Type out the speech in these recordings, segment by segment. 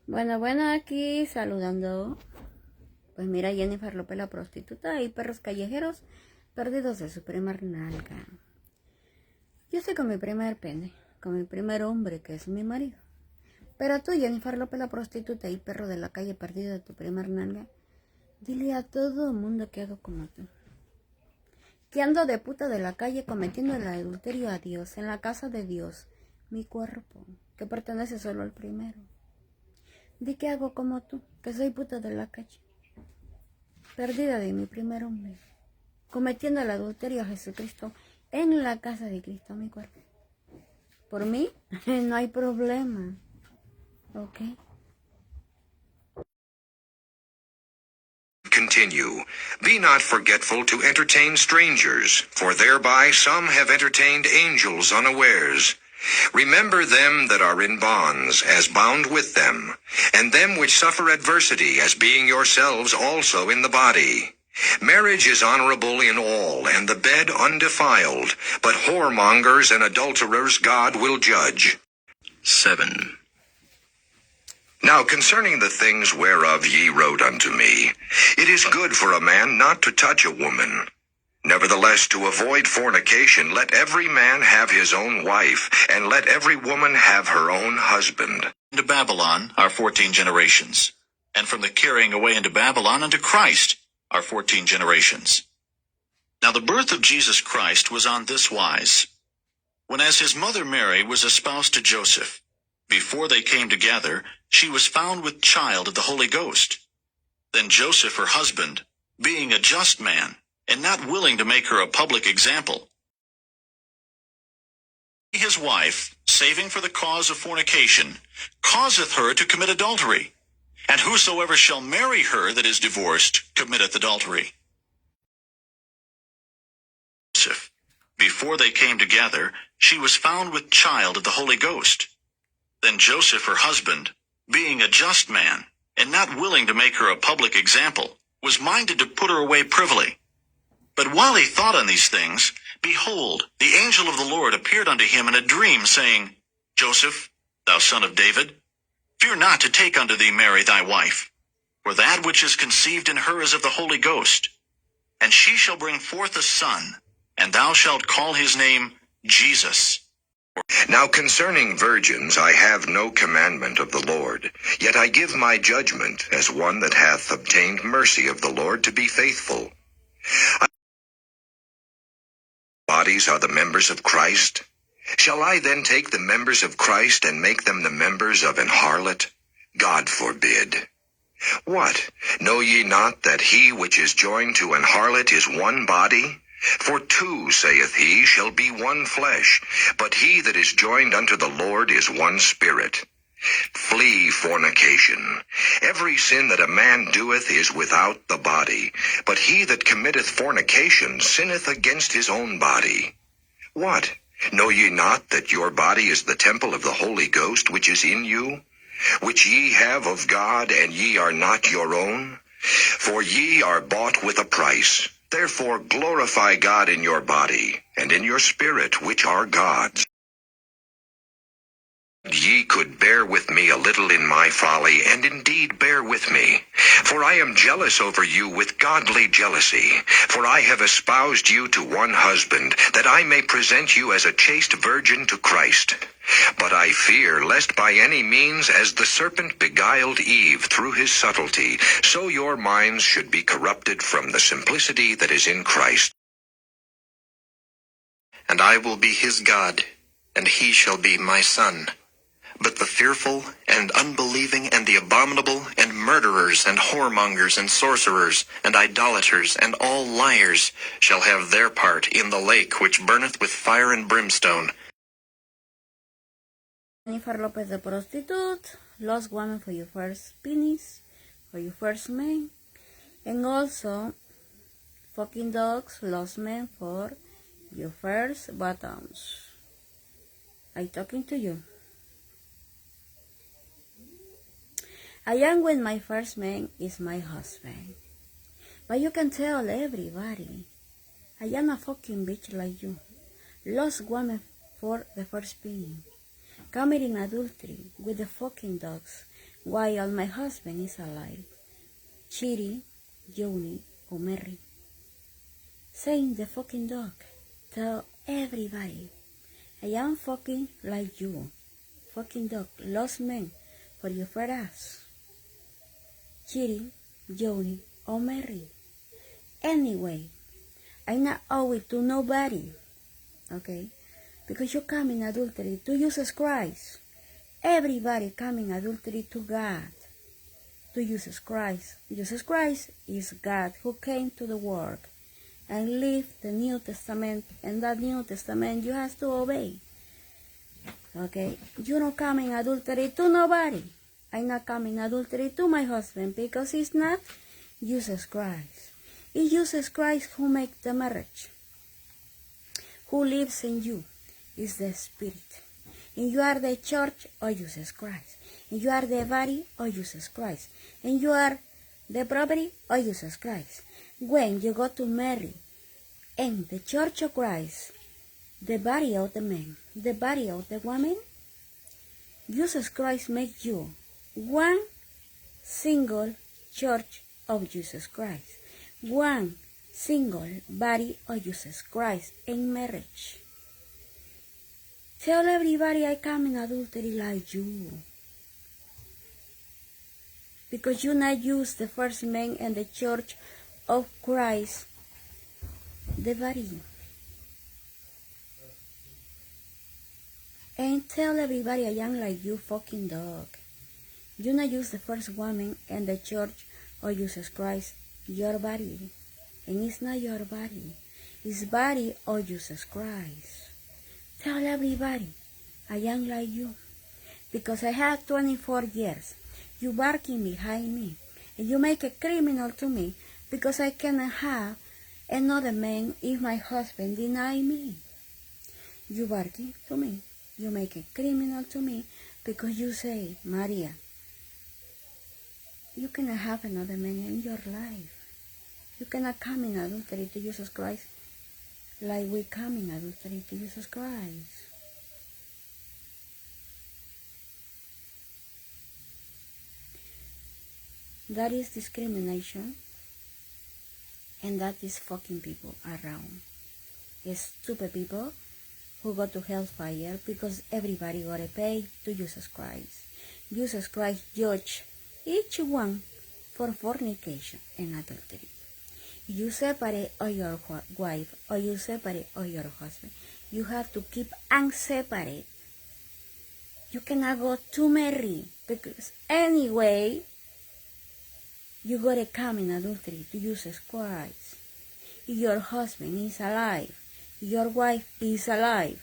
Bueno, aquí saludando. Pues mira, Jennifer López, la prostituta, y perros callejeros perdidos de su primer nalga. Yo estoy con mi primer pene, con mi primer hombre, que es mi marido. Pero tú, Jennifer López, la prostituta, y perro de la calle perdido de tu primer nalga, dile a todo el mundo que hago como tú. Que ando de puta de la calle cometiendo el adulterio a Dios, en la casa de Dios, mi cuerpo, que pertenece solo al primero. Di que hago como tú, que soy puta de la calle, perdida de mi primer hombre, cometiendo el adulterio a Jesucristo en la casa de Cristo, mi cuerpo. Por mí, no hay problema, ¿ok? Continue. Be not forgetful to entertain strangers, for thereby some have entertained angels unawares. Remember them that are in bonds, as bound with them, and them which suffer adversity, as being yourselves also in the body. Marriage is honorable in all, and the bed undefiled, but whoremongers and adulterers God will judge. 7. Now concerning the things whereof ye wrote unto me, it is good for a man not to touch a woman. Nevertheless, to avoid fornication, let every man have his own wife, and let every woman have her own husband. Into Babylon are 14 generations, and from the carrying away into Babylon unto Christ are 14 generations. Now the birth of Jesus Christ was on this wise. When as his mother Mary was espoused to Joseph, before they came together, she was found with child of the Holy Ghost. Then Joseph her husband, being a just man, and not willing to make her a public example, his wife, saving for the cause of fornication, causeth her to commit adultery. And whosoever shall marry her that is divorced committeth adultery. Joseph, before they came together, she was found with child of the Holy Ghost. Then Joseph her husband, being a just man, and not willing to make her a public example, was minded to put her away privily. But while he thought on these things, behold, the angel of the Lord appeared unto him in a dream, saying, Joseph, thou son of David, fear not to take unto thee Mary thy wife, for that which is conceived in her is of the Holy Ghost. And she shall bring forth a son, and thou shalt call his name Jesus. Now concerning virgins I have no commandment of the Lord, yet I give my judgment as one that hath obtained mercy of the Lord to be faithful. Bodies are the members of Christ. Shall I then take the members of Christ and make them the members of an harlot? God forbid. What? Know ye not that he which is joined to an harlot is one body? For two, saith he, shall be one flesh, but he that is joined unto the Lord is one spirit. Flee fornication. Every sin that a man doeth is without the body, but he that committeth fornication sinneth against his own body. What? Know ye not that your body is the temple of the Holy Ghost which is in you, which ye have of God, and ye are not your own? For ye are bought with a price. Therefore glorify God in your body, and in your spirit, which are God's. Ye could bear with me a little in my folly, and indeed bear with me. For I am jealous over you with godly jealousy. For I have espoused you to one husband, that I may present you as a chaste virgin to Christ. But I fear, lest by any means, as the serpent beguiled Eve through his subtlety, so your minds should be corrupted from the simplicity that is in Christ. And I will be his God, and he shall be my son. But the fearful, and unbelieving, and the abominable, and murderers, and whoremongers, and sorcerers, and idolaters, and all liars, shall have their part in the lake which burneth with fire and brimstone. Jennifer López, the prostitute, lost woman for your first penis, for your first man, and also fucking dogs, lost men for your first bottoms. I'm talking to you. I am when my first man is my husband. But you can tell everybody, I am a fucking bitch like you. Lost woman for the first penny. Committing adultery with the fucking dogs. while my husband is alive, cheating, Johnny, or Mary. Saying the fucking dog, tell everybody, I am fucking like you, fucking dog, lost man, for your fat ass. Cheating, Johnny, or Mary. Anyway, I'm not owed to nobody, okay? Because you come in adultery to Jesus Christ. Everybody come in adultery to God, to Jesus Christ. Jesus Christ is God who came to the world and lived the New Testament, and that New Testament you have to obey. Okay? You don't come in adultery to nobody. I'm not coming in adultery to my husband because he's not Jesus Christ. It's Jesus Christ who makes the marriage, who lives in you, is the Spirit. And you are the church of Jesus Christ. And you are the body of Jesus Christ. And you are the property of Jesus Christ. When you go to marry in the church of Christ, the body of the man, the body of the woman, Jesus Christ makes you one single church of Jesus Christ. One single body of Jesus Christ in marriage. Tell everybody I come in adultery like you. Because you not use the first man and the church of Christ, the body. And tell everybody I am like you fucking dog. You not use the first woman and the church of Jesus Christ, your body. And it's not your body. It's body of Jesus Christ. Tell everybody, I am like you, because I have 24 years. You barking behind me, and you make a criminal to me, because I cannot have another man if my husband deny me. You barking to me, you make a criminal to me, because you say, Maria, you cannot have another man in your life. You cannot come in adultery to Jesus Christ like we come in adultery to Jesus Christ. That is discrimination, and that is fucking people around. It's stupid people who go to hellfire because everybody gotta pay to Jesus Christ. Jesus Christ judge each one for fornication and adultery. You separate or your wife, or you separate or your husband. You have to keep unseparate. You cannot go to marry because anyway, you gotta come in adultery to Jesus Christ. If your husband is alive, your wife is alive,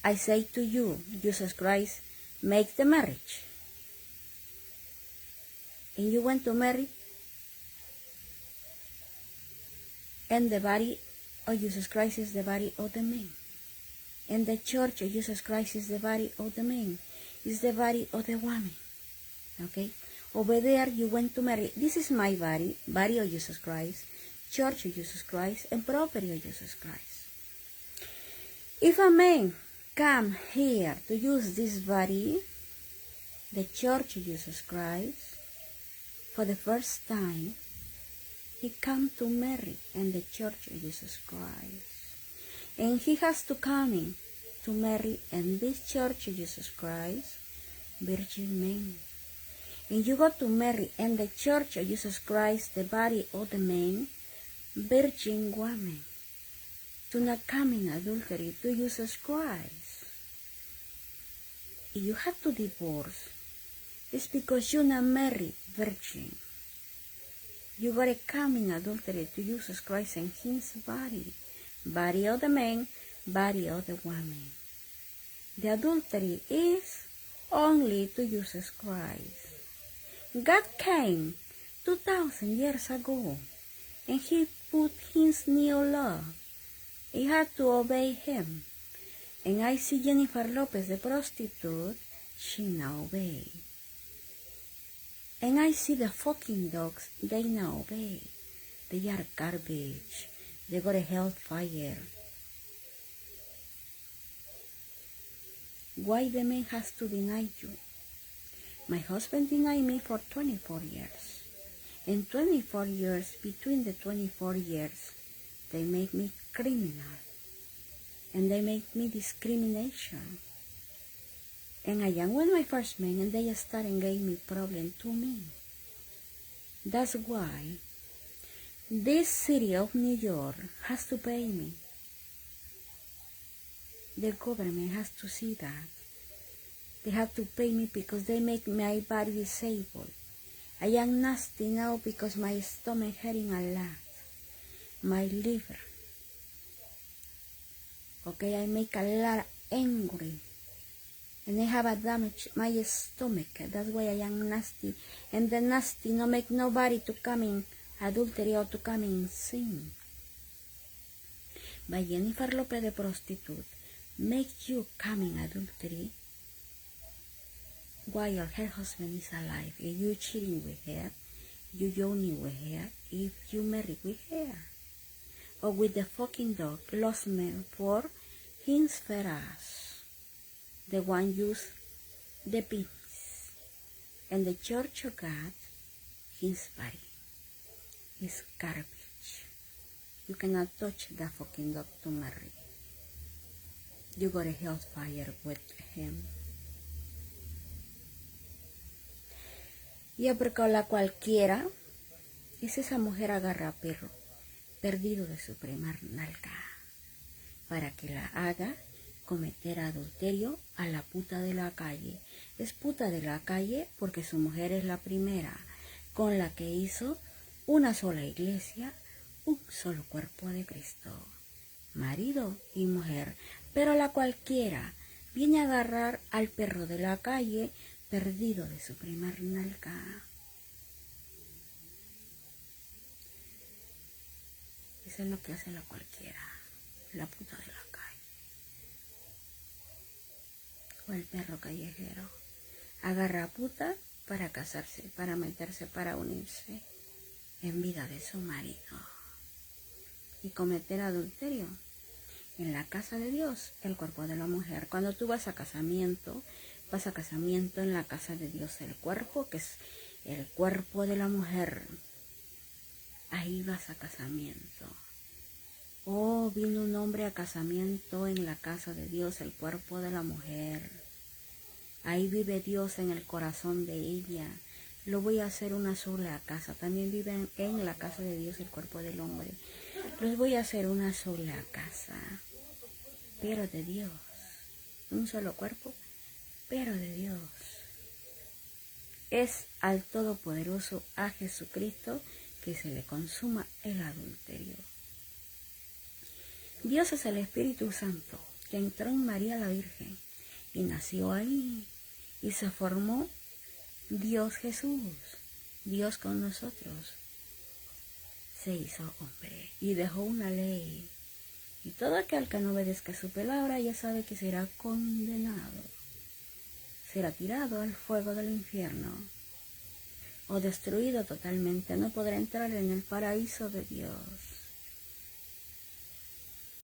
I say to you, Jesus Christ make the marriage. And you want to marry, and the body of Jesus Christ is the body of the man. And the church of Jesus Christ is the body of the man, is the body of the woman. Okay? Over there you went to marry. This is my body, body of Jesus Christ, church of Jesus Christ, and property of Jesus Christ. If a man come here to use this body, the church of Jesus Christ, for the first time, he come to marry in the church of Jesus Christ. And he has to come in to marry in this church of Jesus Christ, virgin man. And you go to marry in the church of Jesus Christ, the body of the man, virgin woman. Do not come in adultery to Jesus Christ. If you have to divorce, it's because you're not married virgin. You gotta come in adultery to Jesus Christ and his body. Body of the man, body of the woman. The adultery is only to Jesus Christ. God came 2,000 years ago, and he put his new law. You had to obey him. And I see Jennifer Lopez, the prostitute, she now obey. And I see the fucking dogs, they now obey. They are garbage. They go to hellfire. Why the man has to deny you? My husband denied me for 24 years. In 24 years, between the 24 years, they make me criminal. And they make me discrimination. And I am with my first man, and they start and gave me problem to me. That's why this city of New York has to pay me. The government has to see that. They have to pay me because they make my body disabled. I am nasty now because my stomach hurting a lot. My liver. Okay, I make a lot angry. And I have a damage my stomach. That's why I am nasty. And the nasty no make nobody to come in adultery or to come in sin. By Jennifer Lopez de prostitute make you come in adultery while her husband is alive. If you cheating with her, you yawning with her, if you marry with her. Or with the fucking dog, lost man for his feras. The one use the pins. And the church of God, his body. Is garbage. You cannot touch that fucking dog to marry. You got a hellfire with him. Y porque la cualquiera es esa mujer agarra a perro perdido de su primer nalga para que la haga cometer adulterio a la puta de la calle. Es puta de la calle porque su mujer es la primera con la que hizo una sola iglesia, un solo cuerpo de Cristo, marido y mujer. Pero la cualquiera viene a agarrar al perro de la calle perdido de su primer nalga. Eso es lo que hace la cualquiera, la puta de la calle. O el perro callejero. Agarra a puta para casarse, para meterse, para unirse en vida de su marido. Y cometer adulterio en la casa de Dios, el cuerpo de la mujer. Cuando tú vas a casamiento en la casa de Dios, el cuerpo, que es el cuerpo de la mujer. Ahí vas a casamiento. Oh, vino un hombre a casamiento en la casa de Dios, el cuerpo de la mujer. Ahí vive Dios en el corazón de ella. Lo voy a hacer una sola casa. También viven en la casa de Dios el cuerpo del hombre. Los voy a hacer una sola casa, pero de Dios. Un solo cuerpo, pero de Dios. Es al Todopoderoso, a Jesucristo, que se le consuma el adulterio. Dios es el Espíritu Santo, que entró en María la Virgen y nació ahí y se formó Dios Jesús, Dios con nosotros. Se hizo hombre y dejó una ley. Y todo aquel que no obedezca su palabra ya sabe que será condenado. Será tirado al fuego del infierno o destruido totalmente. No podrá entrar en el paraíso de Dios.